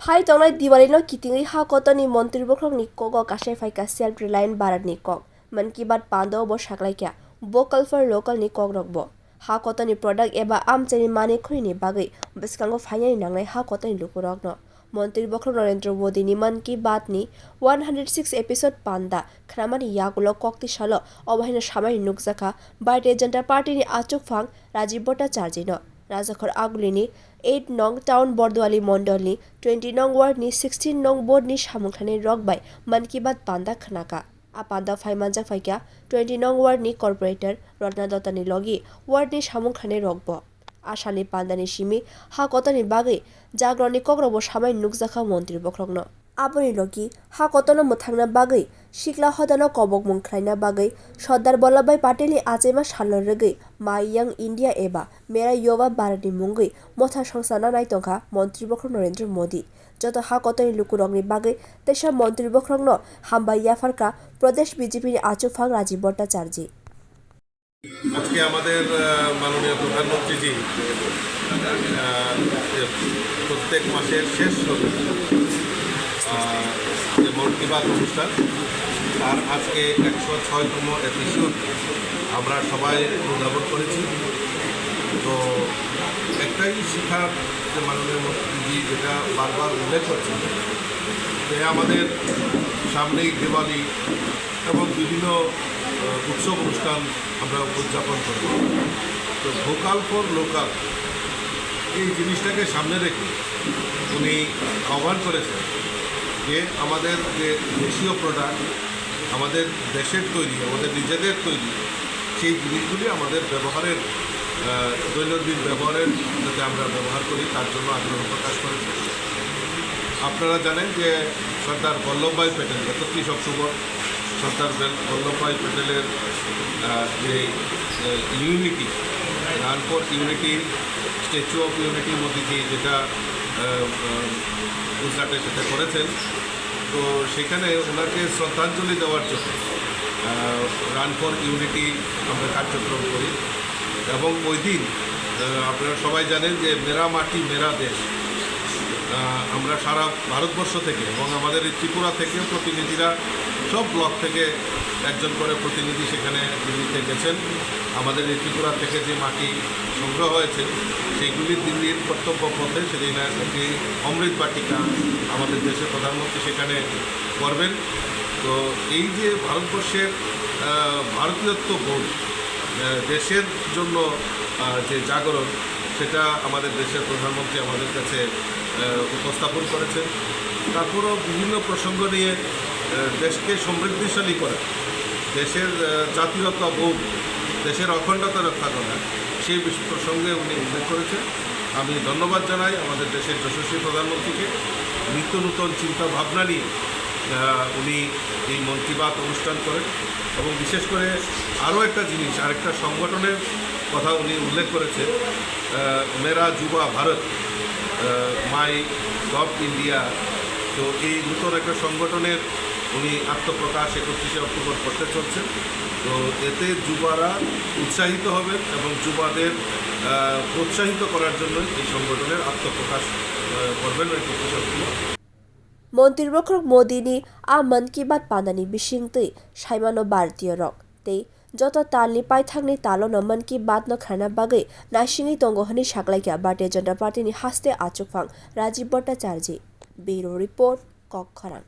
Phai tongnai Diwali no kitingi hakotoni montri bokhorokni kogo kasai phaika self reliant baratni kok man ki baat'panda bo saklaikya vocal for local ni kok rokbo hakotoni product eba amchani mani khwini bagai biskango phainani nangnai hakotoni lukurokno montri bokhorok Narendra Modi ni man ki baat ni 106 episode panda khwnawi yagulo kokti salo obhaina samai nukjaka Bharatiya Janata Party ni achugphang Rajib no Rajakhor agulini 8 no.town bordowali mondal ni 20 no.ward ni 16 no.board ni samwngkhwlai rokbai'Mann ki baat'panda baat'khwnakha apanda phaimanja phaikya 20 no.ward ni corporator Rotna Dutta ni logi ward ni samwngkhwlai rokbo asani pandani simi hakotoni bagai jago ni kokrobo samai nukjaka montri bokhorokno aboni logi hakotono muthangna bagai sikla hodano kwbangma khlaina bagai Sardar Vallabhbhai Patel ni achema salo rwgui my young India eba mera yuva bharatni mungui motha songsa naitongkha montri bokhorok Narendra Modi joto hakotoni lukurokni bagai teisa montri bokhorokno hambai yafarka pradesh BJP ni achugphang Rajib আজকে আমাদের মাননীয় প্রধানমন্ত্রীজি প্রত্যেক মাসের শেষ যে মন কি বাত অনুষ্ঠান তার আজকে 106তম এপিসোড আমরা সবাই উদ্যাপন করেছি। তো একটাই শিক্ষার যে মাননীয় মন্ত্রীজি যেটা বারবার উল্লেখ করছেন যে আমাদের সামনেই দিওয়ালি এবং বিভিন্ন উৎসব অনুষ্ঠান আমরা উদযাপন করব। তো ভোকাল ফর লোকাল এই জিনিসটাকে সামনে রেখে উনি আহ্বান করেছেন যে আমাদের যে দেশীয় প্রোডাক্ট আমাদের দেশের তৈরি আমাদের নিজেদের তৈরি সেই জিনিসগুলি আমাদের ব্যবহারের দৈনন্দিন ব্যবহারের যাতে আমরা ব্যবহার করি তার জন্য আগ্রহ প্রকাশ করেছেন। আপনারা জানেন যে সর্দার বল্লভভাই প্যাটেল 31 অক্টোবর সর্দার বল্লভভাই প্যাটেলের যে unity run for unity statue of unity মোদিজি যেটা গুজরাটে সেটা করেছেন। তো সেখানে ওনাকে শ্রদ্ধাঞ্জলি দেওয়ার জন্য রান ফর ইউনিটি আমরা কার্যক্রম করি এবং ওই দিন আপনারা সবাই জানেন যে মেরা মাটি মেরা দেশ আমরা সারা ভারতবর্ষ থেকে এবং আমাদের এই ত্রিপুরা থেকে প্রতিনিধিরা সব ব্লক থেকে একজন করে প্রতিনিধি সেখানে দিল্লিতে গেছেন। আমাদের এই ত্রিপুরা থেকে যে মাটি সংগ্রহ হয়েছে সেইগুলি দিল্লির কর্তব্য পথে সেদিন একটি অমৃত বাটিকা আমাদের দেশের প্রধানমন্ত্রী সেখানে করবেন। তো এই যে ভারতবর্ষের ভারতীয়ত্ব বোধ দেশের জন্য যে জাগরণ সেটা আমাদের দেশের প্রধানমন্ত্রী আমাদের কাছে উপস্থাপন করেছেন। তারপরও বিভিন্ন প্রসঙ্গ নিয়ে দেশকে সমৃদ্ধিশালী করা দেশের জাতীয়তা বোধ দেশের অখণ্ডতা রক্ষা করা সেই প্রসঙ্গে উনি উল্লেখ করেছেন। আমি ধন্যবাদ জানাই আমাদের দেশের যশস্বী প্রধানমন্ত্রীকে নিত্য নূতন চিন্তা ভাবনা নিয়ে উনি এই মন কি বাত অনুষ্ঠান করেন এবং বিশেষ করে আরও একটা জিনিস আরেকটা সংগঠনের কথা উনি উল্লেখ করেছেন মেরা যুবা ভারত মাই গভ ইন্ডিয়া। তো এই নূতন একটা সংগঠনের উনি আত্মপ্রকাশ 31 অক্টোবর করতে চলছেন। তো এতে যুবারা উৎসাহিত হবেন এবং যুবাদের প্রোৎসাহিত করার জন্য এই সংগঠনের আত্মপ্রকাশ করবেন 31 October. Montri bokhorok Modi ni Mann ki baat'panda ni bisingtwi saimano Bharatiya rok tei joto tal ni paithak ni talo no Mann ki baat no khaina bagai naisingui tongo hini saklaikya Bharatiya Janata Party ni haste achugphang Rajib Bureau report Kokharang।